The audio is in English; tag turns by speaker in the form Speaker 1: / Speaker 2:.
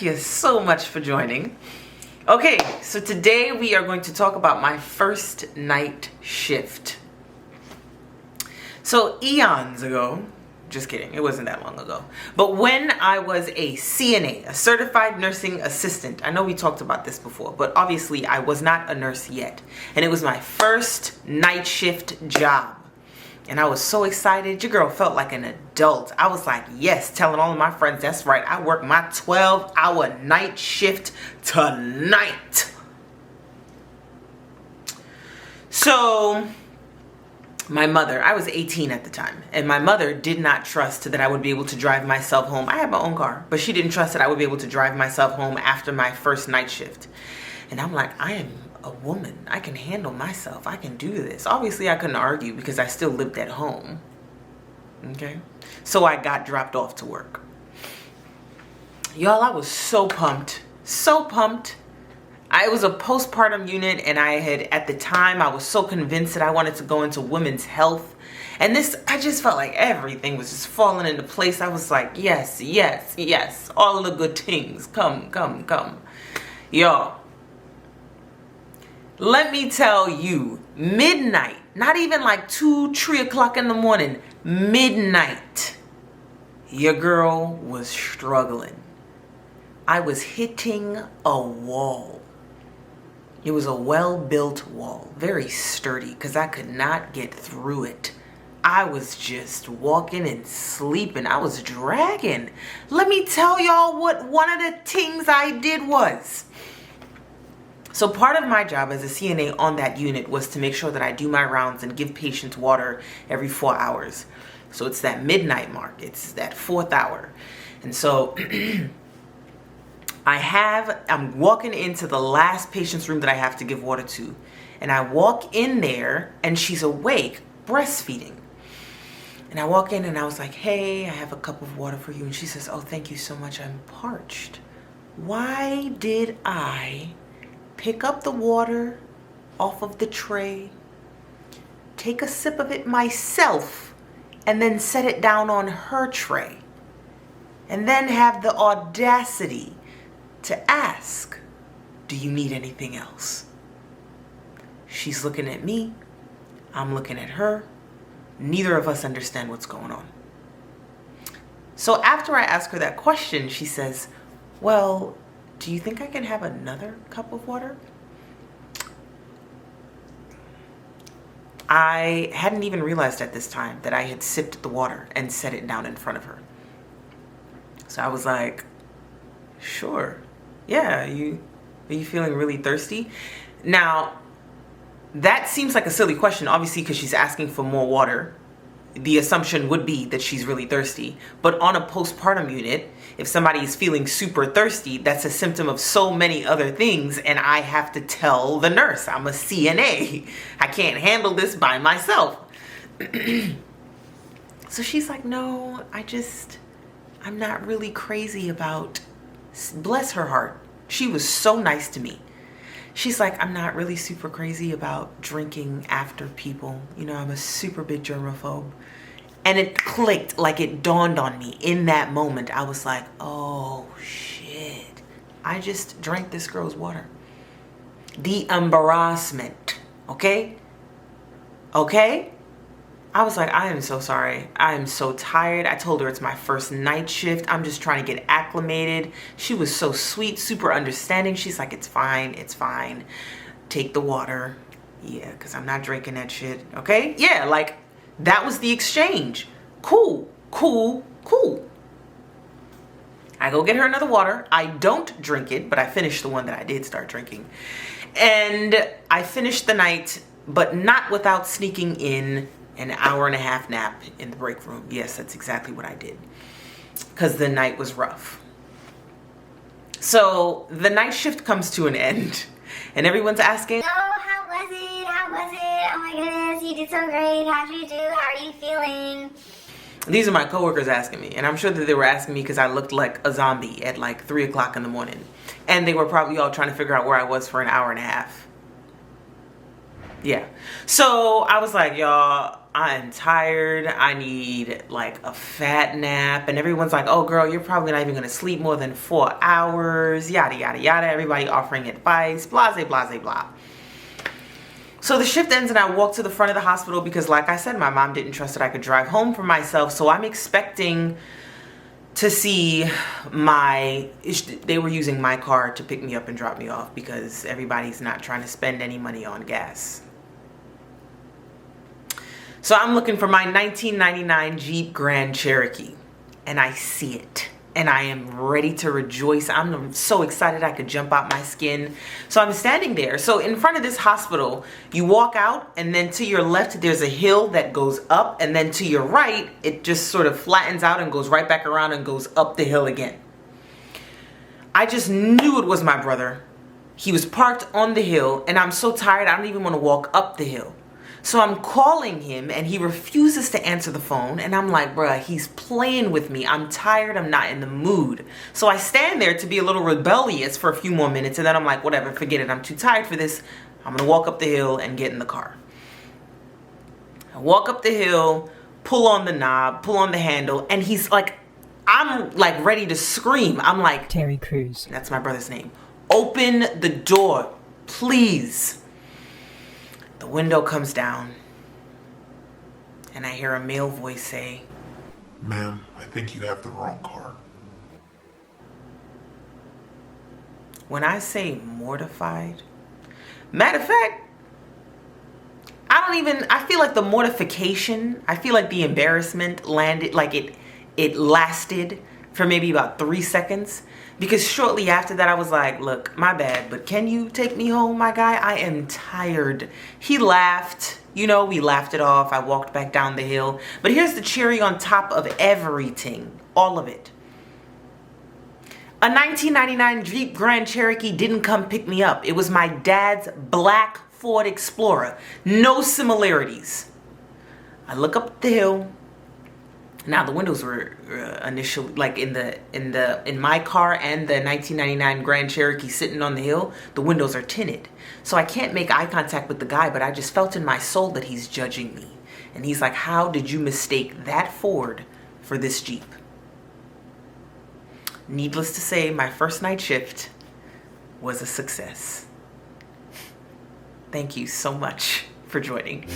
Speaker 1: you so much for joining. Okay, so today we are going to talk about my first night shift. So eons ago, just kidding, it wasn't that long ago, but when I was a CNA, a certified nursing assistant, I know we talked about this before, but obviously I was not a nurse yet, and it was my first night shift job. And I was so excited. Your girl felt like an adult. I was like, yes, telling all of my friends, that's right, I work my 12-hour night shift tonight. So my mother, I was 18 at the time, and my mother did not trust that I would be able to drive myself home. I had my own car, but she didn't trust that I would be able to drive myself home after my first night shift. And I'm like, I am a woman. I can handle myself. I can do this. Obviously, I couldn't argue because I still lived at home. Okay? So I got dropped off to work. Y'all, I was so pumped. So pumped. It was a postpartum unit, and at the time, I was so convinced that I wanted to go into women's health. And I just felt like everything was just falling into place. I was like, yes, yes, yes. All of the good things. Come, come, come. Y'all, let me tell you, midnight, not even like 2, 3 o'clock in the morning, midnight, your girl was struggling. I was hitting a wall. It was a well-built wall, very sturdy, because I could not get through it. I was just walking and sleeping. I was dragging. Let me tell y'all what one of the things I did was. So part of my job as a CNA on that unit was to make sure that I do my rounds and give patients water every 4 hours. So it's that midnight mark. It's that 4th hour. And so I'm walking into the last patient's room that I have to give water to. And I walk in there and she's awake, breastfeeding. And I walk in and I was like, hey, I have a cup of water for you. And she says, oh, thank you so much. I'm parched. Why did I pick up the water off of the tray, take a sip of it myself, and then set it down on her tray, and then have the audacity to ask, do you need anything else? She's looking at me, I'm looking at her. Neither of us understand what's going on. So after I ask her that question, she says, well, do you think I can have another cup of water? I hadn't even realized at this time that I had sipped the water and set it down in front of her. So I was like, sure. Yeah, are you feeling really thirsty? Now, that seems like a silly question, obviously, because she's asking for more water. The assumption would be that she's really thirsty. But on a postpartum unit, if somebody is feeling super thirsty, that's a symptom of so many other things, and I have to tell the nurse, I'm a CNA. I can't handle this by myself. So she's like, no, I'm not really crazy about, bless her heart. She was so nice to me. She's like, I'm not really super crazy about drinking after people. You know, I'm a super big germaphobe. And it clicked, like it dawned on me in that moment. I was like, oh shit. I just drank this girl's water. The embarrassment, okay? Okay? I was like, I am so sorry. I am so tired. I told her it's my first night shift. I'm just trying to get acclimated. She was so sweet, super understanding. She's like, it's fine, it's fine. Take the water. Yeah, because I'm not drinking that shit. Okay? Yeah, like that was the exchange. Cool, cool, cool. I go get her another water. I don't drink it, but I finished the one that I did start drinking. And I finished the night, but not without sneaking in an hour-and-a-half nap in the break room. Yes, that's exactly what I did, because the night was rough. So the night shift comes to an end, and everyone's asking,
Speaker 2: oh, how was it? How was it? Oh my goodness, you did so great. How did you do? How are you feeling?
Speaker 1: These are my coworkers asking me, and I'm sure that they were asking me because I looked like a zombie at like 3 o'clock in the morning, and they were probably all trying to figure out where I was for an hour and a half. Yeah. So I was like, y'all, I'm tired. I need like a fat nap. And everyone's like, oh girl, you're probably not even gonna sleep more than 4 hours. Yada, yada, yada. Everybody offering advice. Blase, blase, blah. So the shift ends and I walk to the front of the hospital because like I said, my mom didn't trust that I could drive home for myself. So I'm expecting to see they were using my car to pick me up and drop me off because everybody's not trying to spend any money on gas. So I'm looking for my 1999 Jeep Grand Cherokee and I see it and I am ready to rejoice. I'm so excited I could jump out my skin. So I'm standing there. So in front of this hospital, you walk out and then to your left, there's a hill that goes up, and then to your right, it just sort of flattens out and goes right back around and goes up the hill again. I just knew it was my brother. He was parked on the hill and I'm so tired, I don't even want to walk up the hill. So I'm calling him and he refuses to answer the phone. And I'm like, bruh, he's playing with me. I'm tired. I'm not in the mood. So I stand there to be a little rebellious for a few more minutes. And then I'm like, whatever, forget it. I'm too tired for this. I'm going to walk up the hill and get in the car. I walk up the hill, pull on the knob, pull on the handle. And he's like, I'm like ready to scream. I'm like,
Speaker 3: Terry Crews.
Speaker 1: That's my brother's name. Open the door, please. The window comes down and I hear a male voice say,
Speaker 4: Ma'am, I think you have the wrong car.
Speaker 1: when I say mortified, matter of fact, I feel like the mortification, I feel like the embarrassment landed, like it lasted for maybe about 3 seconds. Because shortly after that, I was like, look, my bad, but can you take me home, my guy? I am tired. He laughed. You know, we laughed it off. I walked back down the hill. But here's the cherry on top of everything. All of it. A 1999 Jeep Grand Cherokee didn't come pick me up. It was my dad's black Ford Explorer. No similarities. I look up the hill. Now the windows were initially, like in my car and the 1999 Grand Cherokee sitting on the hill, the windows are tinted. So I can't make eye contact with the guy, but I just felt in my soul that he's judging me. And he's like, how did you mistake that Ford for this Jeep? Needless to say, my first night shift was a success. Thank you so much for joining.